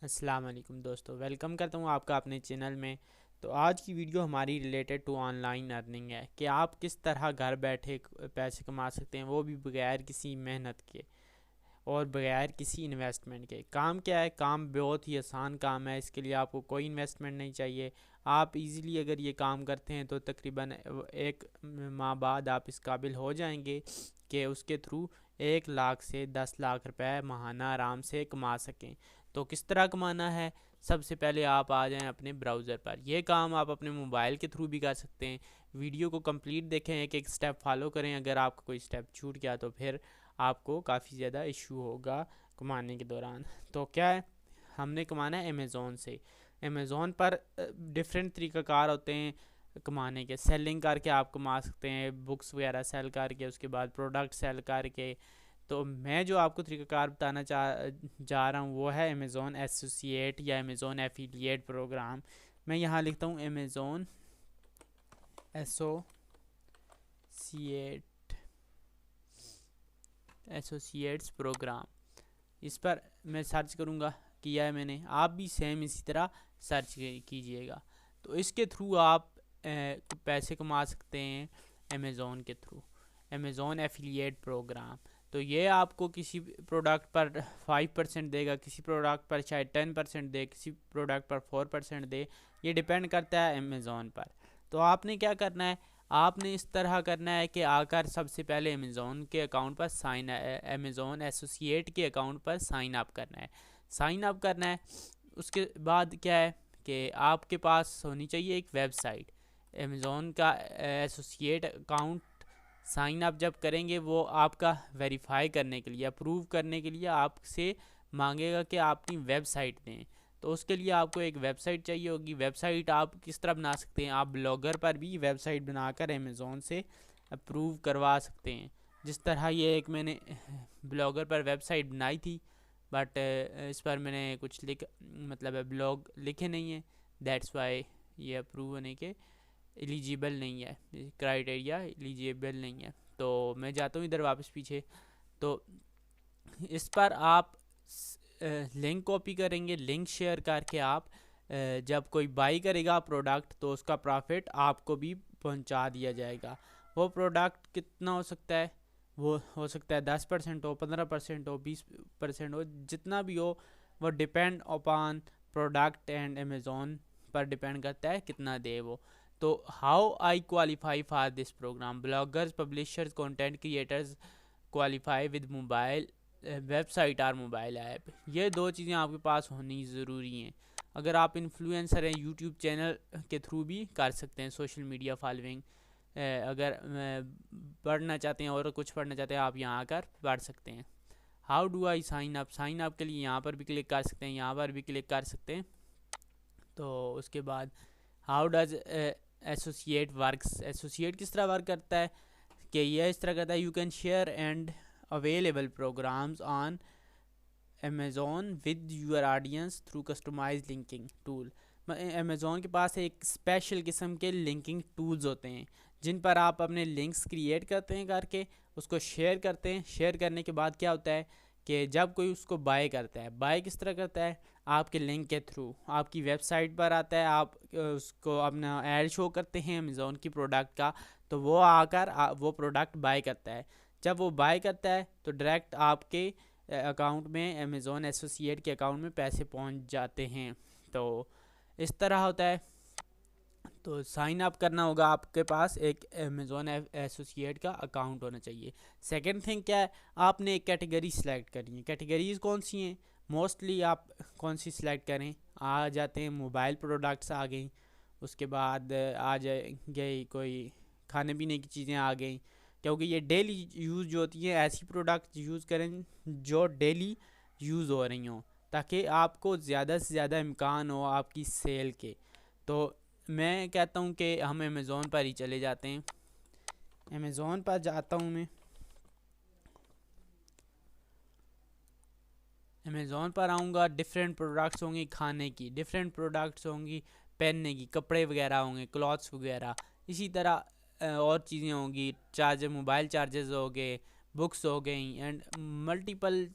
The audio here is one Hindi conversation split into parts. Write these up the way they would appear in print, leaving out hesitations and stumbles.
अस्सलाम वालेकुम दोस्तों, वेलकम करता हूँ आपका अपने चैनल में। तो आज की वीडियो हमारी रिलेटेड टू ऑनलाइन अर्निंग है कि आप किस तरह घर बैठे पैसे कमा सकते हैं, वो भी बगैर किसी मेहनत के और बगैर किसी इन्वेस्टमेंट के। काम क्या है? काम बहुत ही आसान काम है, इसके लिए आपको कोई इन्वेस्टमेंट नहीं चाहिए। आप इजीली अगर ये काम करते हैं तो तकरीबन 1 माह बाद आप इस काबिल हो जाएंगे कि उसके थ्रू 1 लाख से 10 लाख रुपए माहाना आराम से कमा सकें। तो किस तरह कमाना है? सबसे पहले आप आ जाएं अपने ब्राउज़र पर। यह काम आप अपने मोबाइल के थ्रू भी कर सकते हैं। वीडियो को कंप्लीट देखें, एक एक स्टेप फॉलो करें। अगर आपका कोई स्टेप छूट गया तो फिर आपको काफ़ी ज़्यादा इशू होगा कमाने के दौरान। तो क्या है, हमने कमाना है अमेज़ोन से। अमेज़ोन पर डिफरेंट तरीक़ाकार होते हैं कमाने के। सेलिंग करके आप कमा सकते हैं, बुक्स वगैरह सेल करके, उसके बाद प्रोडक्ट सेल करके। तो मैं जो आपको तरीक़ाकार बताना जा रहा हूँ वो है अमेज़ोन एसोसिएट या अमेज़ोन एफिलिएट प्रोग्राम। मैं यहाँ लिखता हूँ अमेज़ोन एसोसिएट्स प्रोग्राम। इस पर मैं सर्च करूँगा, किया है मैंने। आप भी सेम इसी तरह सर्च कीजिएगा। तो इसके थ्रू आप पैसे कमा सकते हैं अमेज़ोन के थ्रू। Amazon affiliate programme. तो ये आपको किसी प्रोडक्ट पर 5% देगा, किसी प्रोडक्ट पर शायद 10% दे, किसी प्रोडक्ट पर 4% दे। ये डिपेंड करता है अमेज़ोन पर। तो आपने क्या करना है, आपने इस तरह करना है कि आकर सबसे पहले अमेज़ोन के अकाउंट पर अमेज़ोन एसोसिएट के अकाउंट पर साइन अप करना है। साइन अप करना है। उसके बाद क्या है कि आपके पास होनी चाहिए एक वेबसाइट। अमेज़ोन का एसोसिएट अकाउंट साइन अप जब करेंगे वो आपका वेरीफाई करने के लिए, अप्रूव करने के लिए आपसे मांगेगा कि आप अपनी वेबसाइट दें। तो उसके लिए आपको एक वेबसाइट चाहिए होगी। वेबसाइट आप किस तरह बना सकते हैं? आप ब्लॉगर पर भी वेबसाइट बनाकर अमेज़ोन से अप्रूव करवा सकते हैं। जिस तरह ये एक मैंने ब्लॉगर पर वेबसाइट बनाई थी, बट इस पर मैंने कुछ मतलब ब्लॉग लिखे नहीं है। दैट्स वाई ये अप्रूव होने के एलिजिबल नहीं है, क्राइटेरिया एलिजिबल नहीं है। तो मैं जाता हूँ इधर वापस पीछे। तो इस पर आप लिंक कॉपी करेंगे, लिंक शेयर करके आप जब कोई बाई करेगा प्रोडक्ट तो उसका प्रॉफिट आपको भी पहुंचा दिया जाएगा। वो प्रोडक्ट कितना हो सकता है? वो हो सकता है 10% हो, 15% हो, 20% हो, जितना भी हो। वो depend upon product and Amazon पर डिपेंड करता है कितना दे वो। तो how I qualify for this programme? Bloggers, publishers, content creators qualify with mobile website और मोबाइल ऐप। ये दो चीज़ें आपके पास होनी ज़रूरी हैं। अगर आप इन्फ्लुएंसर हैं, यूट्यूब चैनल के थ्रू भी कर सकते हैं सोशल मीडिया फॉलोइंग। अगर पढ़ना चाहते हैं और कुछ पढ़ना चाहते हैं, आप यहाँ आकर पढ़ सकते हैं। How do I sign up? Sign up के लिए यहाँ पर भी क्लिक कर सकते हैं, यहाँ पर भी क्लिक कर सकते हैं। तो उसके बाद how does associate works? Associate किस तरह वर्क करता है कि यह इस तरह करता है, you can share and available programmes on Amazon with your audience through customise linking tool. Amazon के पास एक स्पेशल किस्म के लिंकिंग टूल्स होते हैं जिन पर आप अपने लिंक्स क्रिएट करते हैं, करके उसको शेयर करते हैं। शेयर करने के बाद क्या होता है कि जब कोई उसको बाय करता है, बाय किस तरह करता है? आपके लिंक के थ्रू आपकी वेबसाइट पर आता है, आप उसको अपना ऐड शो करते हैं अमेज़ोन की प्रोडक्ट का, तो वो आकर वो प्रोडक्ट बाय करता है। जब वो बाय करता है तो डायरेक्ट आपके अकाउंट में, अमेज़ोन एसोसिएट के अकाउंट में पैसे पहुंच जाते हैं। तो इस तरह होता है। तो साइन अप करना होगा, आपके पास एक अमेज़ोन एसोसिएट का अकाउंट होना चाहिए। सेकंड थिंग क्या है, आपने एक कैटेगरी सिलेक्ट करनी है। कैटेगरीज कौन सी हैं? मोस्टली आप कौन सी सिलेक्ट करें? आ जाते हैं मोबाइल प्रोडक्ट्स आ गई, उसके बाद आ जाएंगे कोई खाने पीने की चीज़ें आ गई, क्योंकि ये डेली यूज़ जो होती है, ऐसी प्रोडक्ट यूज़ करें जो डेली यूज़ हो रही हों, ताकि आपको ज़्यादा से ज़्यादा इम्कान हो आपकी सेल के। तो मैं कहता हूँ कि हम अमेज़ोन पर ही चले जाते हैं। अमेज़ोन पर जाता हूँ मैं। अमेज़ोन पर आऊँगा, डिफरेंट प्रोडक्ट्स होंगी खाने की, डिफरेंट प्रोडक्ट्स होंगी पहनने की, कपड़े वगैरह होंगे, क्लॉथ्स वगैरह। इसी तरह और चीज़ें होंगी, चार्जर, मोबाइल चार्जर्स हो गए, बुक्स हो गई, and multiple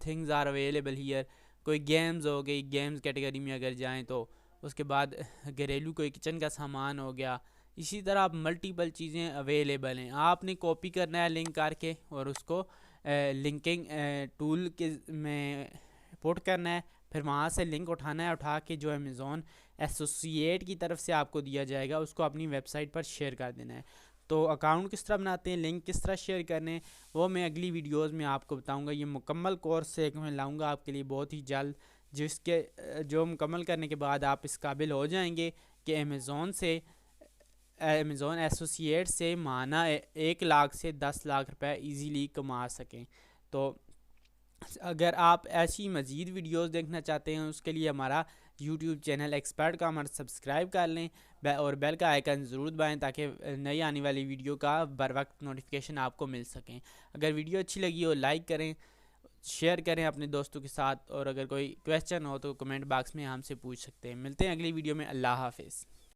things are available here. कोई गेम्स हो गई, गेम्स कैटेगरी में अगर जाएं तो उसके बाद घरेलू कोई किचन का सामान हो गया। इसी तरह आप मल्टीपल चीज़ें अवेलेबल हैं, आपने कॉपी करना है लिंक करके और उसको लिंकिंग टूल के में पुट करना है, फिर वहाँ से लिंक उठाना है, उठा के जो अमेज़ॉन एसोसिएट की तरफ से आपको दिया जाएगा उसको अपनी वेबसाइट पर शेयर कर देना है। तो अकाउंट किस तरह बनाते हैं, लिंक किस तरह शेयर करने हैं, वो मैं अगली वीडियोस में आपको बताऊंगा। ये मुकम्मल कोर्स एक मैं लाऊंगा आपके लिए बहुत ही जल्द, जिसके जो मुकम्मल करने के बाद आप इस काबिल हो जाएंगे कि अमेज़ॉन एसोसिएट से माना 1 लाख से 10 लाख रुपए इजीली कमा सकें। तो अगर आप ऐसी मज़ीद वीडियोस देखना चाहते हैं उसके लिए हमारा यूट्यूब चैनल एक्सपर्ट का हमारा सब्सक्राइब कर लें और बेल का आइकन ज़रूर दबाएं ताकि नई आने वाली वीडियो का बर वक्त नोटिफिकेशन आपको मिल सकें। अगर वीडियो अच्छी लगी हो लाइक करें, शेयर करें अपने दोस्तों के साथ, और अगर कोई क्वेश्चन हो तो कमेंट बॉक्स में हमसे पूछ सकते हैं। मिलते हैं अगली वीडियो में। अल्लाह हाफिज़।